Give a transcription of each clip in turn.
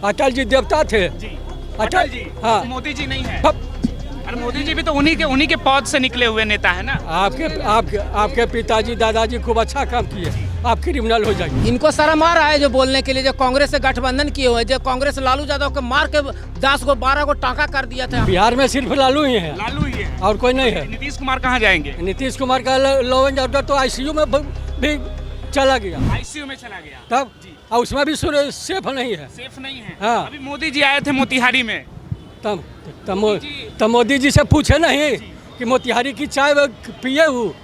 अटल जी देवता थे। अटल जी, हाँ। मोदी जी नहीं है। अरे मोदी जी भी तो उन्हीं के पौध से निकले हुए नेता है ना। आपके पिताजी दादाजी खूब अच्छा काम किए, आप क्रिमिनल हो जाएंगे। इनको शर्म आ रहा है जो बोलने के लिए, जो कांग्रेस से गठबंधन किए हुए, जो कांग्रेस लालू यादव को मार के 10 को 12 को टाका कर दिया था। बिहार में सिर्फ लालू ही है, लालू ही है और कोई नहीं है। नीतीश कुमार कहाँ जाएंगे? नीतीश कुमार का लॉ एंड ऑर्डर तो आईसीयू में भी चला गया, आईसीयू में चला गया तब और उसमें भी सेफ नहीं है। सेफ नहीं है। हाँ। अभी मोदी जी आए थे मोतिहारी में, तब मोदी जी से पूछे नहीं कि मोतिहारी की चाय पिए हूँ,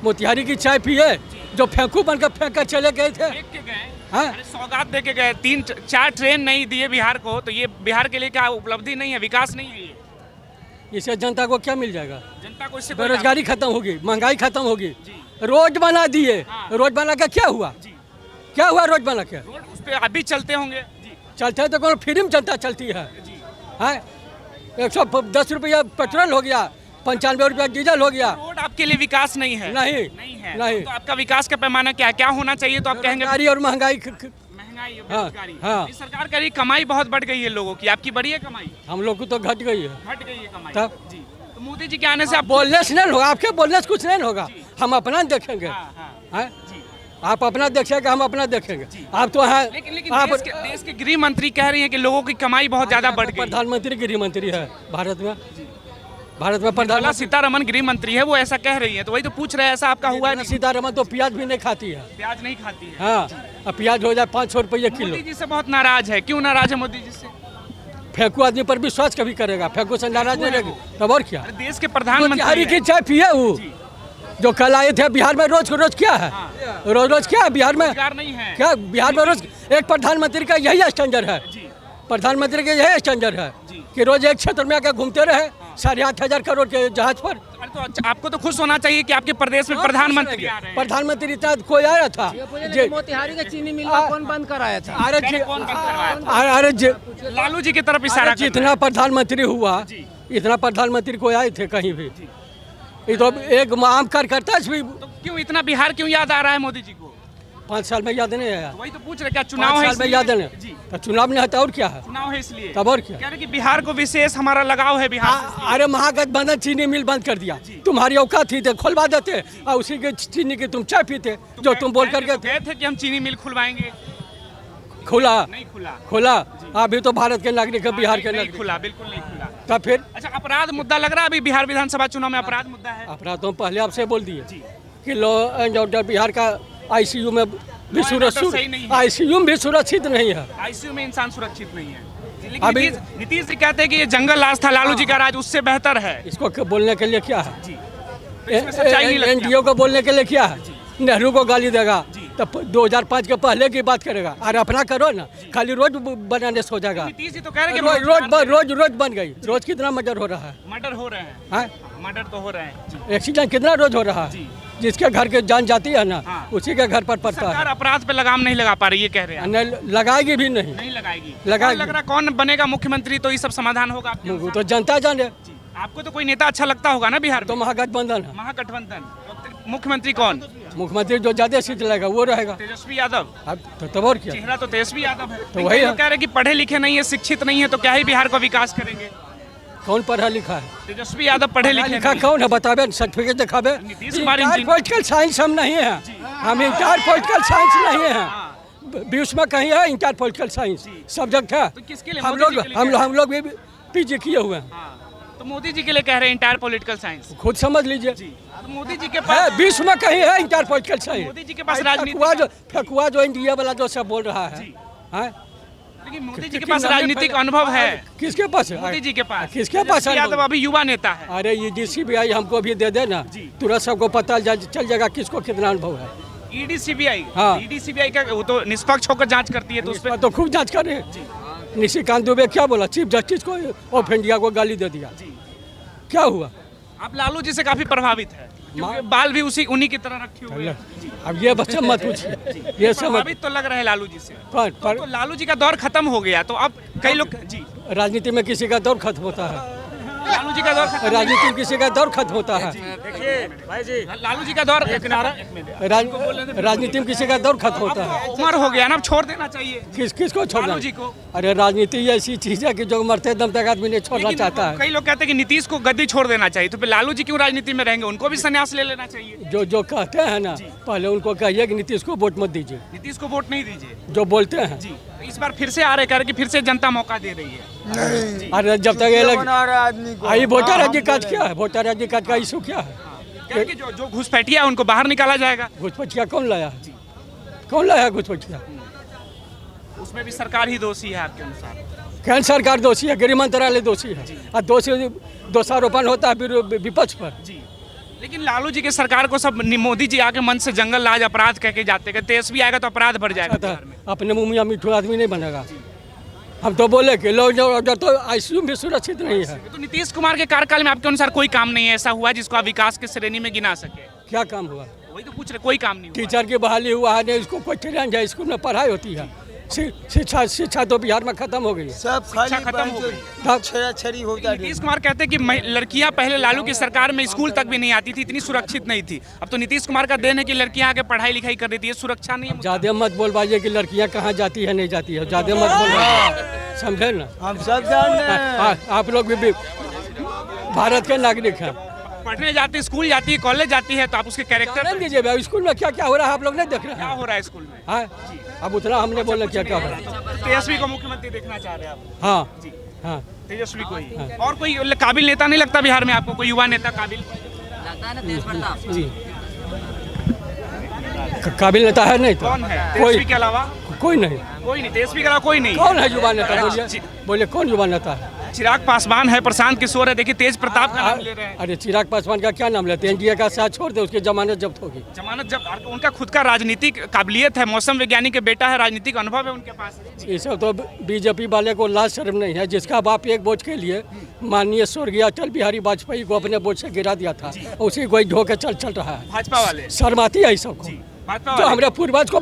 मोतिहारी की चाय पिए जो फेंकू बनकर फेंक कर चले गए थे। देख के गए। हाँ? अरे सौगात दे के गए, 3-4 ट्रेन नहीं दिए बिहार को, तो ये बिहार के लिए क्या उपलब्धि नहीं है, विकास नहीं है ये? इससे जनता को क्या मिल जाएगा? जनता को इससे बेरोजगारी खत्म होगी, महंगाई खत्म होगी। रोड बना दिए, रोड बना के क्या हुआ? क्या हुआ रोड बना के? रोड उस पे अभी चलते होंगे। चलते हैं तो कौन फ्री में जनता चलती है? 110 रुपया पेट्रोल हो गया, 95 रुपया डीजल हो गया। रोड आपके लिए विकास नहीं है? नहीं है। नहीं। तो आपका विकास का पैमाना क्या होना चाहिए? तो आप कहेंगे बेरोजगारी और महंगाई। महंगाई और हाँ, बेरोजगारी। हाँ। इस सरकार का कमाई बहुत बढ़ गई है लोगों की, आपकी बढ़ी है कमाई? हम लोग को तो घट गई है। घट गई है कमाई। तब? जी। तो मोदी जी के आने से आप बोलने से नहीं होगा, आपके बोलने से कुछ नहीं होगा। हम अपना देखेंगे। हैं? आप अपना देखेंगे, हम अपना देखेंगे। आप तो हैं, लेकिन आप देश के गृह मंत्री कह रही हैं कि लोगों की कमाई बहुत ज्यादा बढ़ गई। प्रधानमंत्री गृह मंत्री है भारत में। निर्मला प्रधानमंत्री सीतारमन गृह मंत्री है, वो ऐसा कह रही है, तो वही तो पूछ रहे हैं, ऐसा आपका हुआ नहीं? सीतारमन तो प्याज भी नहीं खाती है। प्याज नहीं खाती है। हाँ, अब प्याज हो जाए 500 रुपये किलो। मोदी जी से बहुत नाराज है, क्यों नाराज है मोदी जी से? फेंकू आदमी पर विश्वास कभी करेगा? फेंकू से नाराज नहीं रहेगी तब और क्या? अरे देश के प्रधानमंत्री की चाय पिए वो जो कल आए थे बिहार में। रोज क्या है? रोज क्या है बिहार में? नहीं है क्या बिहार में रोज एक प्रधानमंत्री का यही स्टैंडर्ड है। प्रधानमंत्री का यही स्टैंडर्ड है कि रोज एक क्षेत्र में आकर घूमते रहे 8,500 करोड़ के जहाज पर। अरे तो अच्छा, आपको तो खुश होना चाहिए कि आपके प्रदेश में प्रधानमंत्री आ रहे हैं। प्रधानमंत्री इतना कोई आया था? मोतिहारी का चीनी मिल कौन बंद कराया था? अरे लालू जी की तरफ इशारा। जितना प्रधानमंत्री हुआ, इतना प्रधानमंत्री कोई आए थे कहीं भी? ये तो एक आम कार्यकर्ता भी। तो क्यों इतना बिहार क्यों याद आ रहा है मोदी जी को? 5 साल में याद नहीं आया। वही तो पूछ रहे, क्या चुनाव है? 5 साल में याद नहीं, तो चुनाव नहीं होता और क्या है? चुनाव है इसलिए। तब और क्या? कह रहे कि बिहार को विशेष हमारा लगाव है बिहार से। अरे महागठबंधन चीनी मिल बंद कर दिया। तुम्हारी औकात थी तो खुलवा देते, और उसी के चीनी की तुम चाय पीते जो तुम बोल करके गए थे कि हम चीनी मिल खुलवाएंगे। खुला नहीं खुला अभी तो भारत के नागरिक है, बिहार के नहीं नागरिक खुला, बिल्कुल नहीं खुला। तब फिर अच्छा, अपराध मुद्दा लग रहा है अभी बिहार विधानसभा चुनाव में अपराध मुद्दा है। अपराध तो पहले आपसे बोल दिए कि लॉ एंड ऑर्डर बिहार का आईसीयू में भी सुरक्षित, आईसीयू में भी सुरक्षित नहीं है। आईसीयू में इंसान सुरक्षित नहीं है। अभी नीतीश जी कहते हैं कि ये जंगल राज था लालू जी का राज, उससे बेहतर है। इसको बोलने के लिए क्या है? सच्चाई नहीं। एनडीओ को बोलने के लिए क्या है? नेहरू को गाली देगा तब 2005 के पहले की बात करेगा। अरे अपना करो ना, खाली रोज बनाने से हो जाएगा। नीतीश जी तो कह रहे हैं रोज बन गई। रोज कितना मर्डर हो रहा है? मर्डर हो रहे हैं। मर्डर तो हो रहे हैं। एक्सीडेंट कितना रोज हो रहा है? जिसके घर के जान जाती है ना, उसी के घर पर पड़ता है। अपराध पे लगाम नहीं लगा पा रही, ये कह रहे हैं। नहीं लगाएगी भी नहीं लगाएगी। लगाएगी। लग रहा कौन बनेगा मुख्यमंत्री तो ये सब समाधान होगा? तो जनता जाने। आपको तो कोई नेता अच्छा लगता होगा ना बिहार? तो महागठबंधन है। महागठबंधन। मुख्यमंत्री कौन? मुख्यमंत्री जो ज्यादा सीट लेगा वो रहेगा। तेजस्वी यादव। अब तो तब और क्या? चेहरा तो तेजस्वी यादव है। तो वही कह रहे कि पढ़े लिखे नहीं है, शिक्षित नहीं है, तो क्या ही बिहार को विकास करेंगे? कौन पढ़ा लिखा है? तेजस्वी यादव पढ़े लिखे कौन है बतावे? सर्टिफिकेट दिखावे। नीतीश कुमार पॉलिटिकल साइंस हम नहीं है, हम इंटर पॉलिटिकल साइंस नहीं है। बीच में कहीं है इंटर पॉलिटिकल साइंस सब्जेक्ट है? हम लोग भी पीजी किए हुए हैं। तो मोदी जी के लिए कह रहे हैं इंटायर पॉलिटिकल साइंस, खुद समझ लीजिए। तो मोदी जी के पास बीच में कहीं है inter political science? Modi ji के पास राजनीति फेकुआ जो इंडिया वाला जो सब बोल रहा है, लेकिन मोदी जी के पास राजनीतिक अनुभव है। किसके पास है? मोदी जी के पास। किसके पास है? यादव अभी युवा नेता है। अरे ये DCBI हमको भी दे देना, तुरंत सबको पता चल जाएगा किसको कितना अनुभव है। ईडी सीबीआई, हाँ। ईडी सीबीआई का वो तो निष्पक्ष होकर जांच करती है, तो उस पर तो खूब जांच कर रहे हैं। निशिकांत दुबे क्या बोला? चीफ जस्टिस को ऑफ इंडिया को गाली दे दिया। क्या हुआ? आप लालू जी से काफी प्रभावित है, क्योंकि बाल भी उन्हीं की तरह रखे हुए हैं। अब ये बच्चा मत पूछिए, ये सब प्रभावित तो लग रहे हैं लालू जी से। पर तो लालू जी का दौर खत्म हो गया, तो अब कई लोग राजनीति में किसी का दौर खत्म होता है? लालू जी का दौर खत्म नहीं राजनीति में किसी का दौर खत्म होता है। है। लालू जी का दौर राजनीति में किसी का दौर खत्म होता है। उम्र हो गया ना, अब छोड़ देना चाहिए किसको छोड़ना? लालू जी को। अरे राजनीति ऐसी चीज है कि जो मरते दम तक आदमी नहीं छोड़ना लेकिन चाहता है। कई लोग कहते हैं कि नीतीश को गद्दी छोड़ देना चाहिए, तो फिर लालू जी क्यों राजनीति में रहेंगे? उनको भी संन्यास ले लेना चाहिए। जो कहते हैं ना, पहले उनको कहिए कि नीतीश को वोट मत दीजिए। नीतीश को वोट नहीं दीजिए जो बोलते हैं जी। तो इस बार फिर से आ रहे कह रहे कि फिर से जनता मौका दे रही है। अरे जब तक ये लग आई वोटर आई डी कार्ड क्या है? वोटर आई डी कार्ड का इशू क्या है? कह रहे कि जो घुसपैठिया है उनको बाहर निकाला जाएगा। घुसपैठिया कौन लाया है? कौन लाया घुसपैठिया? उसमें भी सरकार ही दोषी है आपके अनुसार? केंद्र सरकार दोषी है, गृह मंत्रालय दोषी है, और दोषारोपण होता है विपक्ष पर। जी। लेकिन लालू जी की सरकार को सब मोदी जी आके मन से जंगल राज अपराध कह के जाते हैं, तेजस्वी आएगा तो अपराध बढ़ जाएगा बिहार में। अपने मुँह में मिठू आदमी नहीं बनेगा। हम तो बोले कि लोग तो आईसीयू भी सुरक्षित नहीं है। तो नीतीश कुमार के कार्यकाल में आपके अनुसार कोई काम नहीं है ऐसा हुआ जिसको आप विकास की श्रेणी में गिना सके? क्या काम हुआ? वही तो पूछ रहे, कोई काम नहीं हुआ। टीचर की बहाली हुआ है, इसको कोई ट्रेन है, स्कूल में पढ़ाई होती है। शिक्षा तो बिहार में खत्म हो गई है। सब शिक्षा खत्म हो गई। छेड़ा होता है। नीतीश कुमार कहते हैं कि लड़कियां पहले लालू की सरकार में स्कूल तक भी नहीं आती थी, इतनी सुरक्षित नहीं थी। अब तो नीतीश कुमार का देन है कि लड़कियां आके पढ़ाई लिखाई कर रही थी, ये सुरक्षा नहीं है। ज्यादा मत बोलवाइए कि लड़कियां कहाँ जाती है नहीं जाती है, ज्यादा मत बोलवाइए, समझे ना? हम सब जान आप लोग भी भारत के नागरिक हैं। पढ़ने जाती, स्कूल जाती है, कॉलेज जाती है, तो आप उसके कैरेक्टर नहीं दीजिए भाई, स्कूल में क्या क्या हो रहा है आप लोग नहीं देख रहे क्या हैं? हो रहा है स्कूल में? हाँ, अब उतना हमने बोला क्या क्या हो रहा है। तेजस्वी को मुख्यमंत्री देखना चाह रहे हैं आप? हाँ जी। हाँ, तेजस्वी को ही। और कोई काबिल नेता नहीं लगता बिहार में आपको? कोई युवा नेता काबिल? जी काबिल नेता है नहीं तो कौन है कोई तेजस्वी के अलावा? कोई नहीं। कोई नहीं, तेजस्वी के अलावा कोई नहीं। कौन है युवा नेता? बोलिए कौन युवा नेता है? चिराग पासवान है, प्रशांत किशोर है, देखिए तेज प्रताप का नाम ले रहे हैं। अरे चिराग पासवान का क्या नाम लेते हैं? एनडीए का साथ छोड़ दे, उसकी जमानत जब्त होगी। जमानत जब उनका खुद का राजनीतिक काबिलियत है, मौसम वैज्ञानिक के बेटा है, राजनीतिक अनुभव है उनके पास। ये सब तो बीजेपी वाले को लाज शर्म नहीं है, जिसका बाप एक वोट के लिए माननीय स्वर्गीय अटल बिहारी वाजपेयी को अपने वोट से गिरा दिया था, उसी को ढो के चल रहा है। भाजपा वाले शर्माती है इस सबको। भाजपा जो वाले हमारे पूर्वज को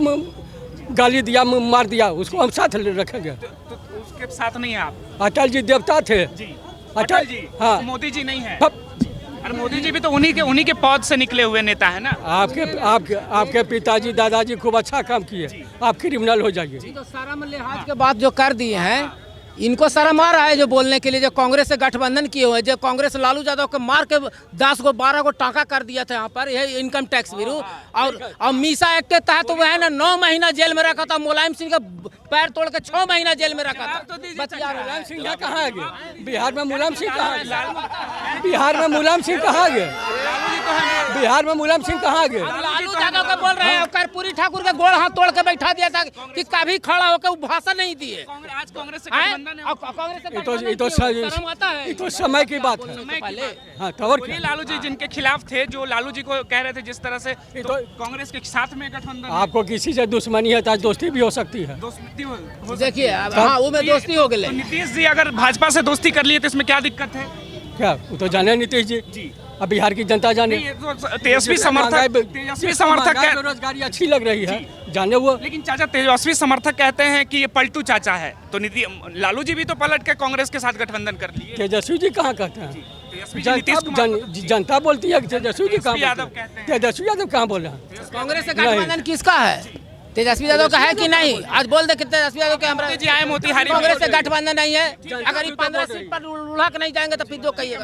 गाली दिया, मार दिया, उसको हम साथ रखेंगे। तो उसके साथ नहीं है आप? अटल जी देवता थे। जी। अटल अटल जी, हाँ। तो मोदी जी नहीं है। अब अरे मोदी जी भी तो उन्हीं के पद से निकले हुए नेता है ना। आपके पिताजी दादाजी खूब अच्छा काम किए, आप क्रिमिनल हो जाइए। तो शर्म लिहाज के बात जो कर दिए हैं, इनको शर्म आ रहा है जो बोलने के लिए, जो कांग्रेस से गठबंधन किए हुए, जो कांग्रेस लालू यादव को मार के 10 को 12 को टाका कर दिया था यहाँ पर, यह इनकम टैक्स ब्यूरो। और मीसा एक्ट के तहत तो वह है ना 9 महीना जेल में रखा था, मुलायम सिंह का पैर तोड़ के 6 महीना जेल में रखा था। मुलायम सिंह कहाँ है? बिहार में मुलायम सिंह कहाँ है? बिहार में मुलायम सिंह कहाँ गए? बिहार में मुलायम सिंह कहाँ गए? लालू यादव को बोल रहे हैं, कर्पूरी ठाकुर का गोड़ हाथ तोड़ के बैठा दिया था कि कभी खड़ा होकर वो भाषण नहीं दिए। आज कांग्रेस से ये तो समय की बात है। पहले हाँ, तो और क्या? लालू जी जिनके खिलाफ थे, जो लालू जी को कह रहे थे जिस तरह से, तो कांग्रेस के साथ में गठबंधन है। आपको किसी से दुश्मनी है तो आज दोस्ती भी हो सकती है। दोस्ती हो देखिए, हाँ वो में दोस्ती हो गई। तो नीतीश जी अगर भाजपा से दोस्ती कर लिए तो इसमें क्या दिक्कत है? क्या वो तो जाने नीतीश जी, अब बिहार की जनता जाने। नहीं, ये तो तेजस्वी समर्थक बेरोजगारी अच्छी लग रही है, जाने वो। लेकिन चाचा तेजस्वी समर्थक कहते हैं कि ये पलटू चाचा है, तो लालू जी भी तो पलट के कांग्रेस के साथ गठबंधन कर लिए। तेजस्वी जी कहाँ कहते हैं? तेजस्वी जी नीतीश कुमार जनता बोलती है कि तेजस्वी जी कहाँ यादव बोलते हैं? कहते हैं। तेजस्वी यादव कहाँ बोले हैं? कांग्रेस से गठबंधन किसका है? तेजस्वी यादव का है कि नहीं? आज बोल दे कि तेजस्वी यादव के हमारे जी आए मोतिहारी में। कांग्रेस से गठबंधन नहीं है। अगर ये 15 सीट पर लुढ़क नहीं जाएंगे तो फिर जो कहिएगा।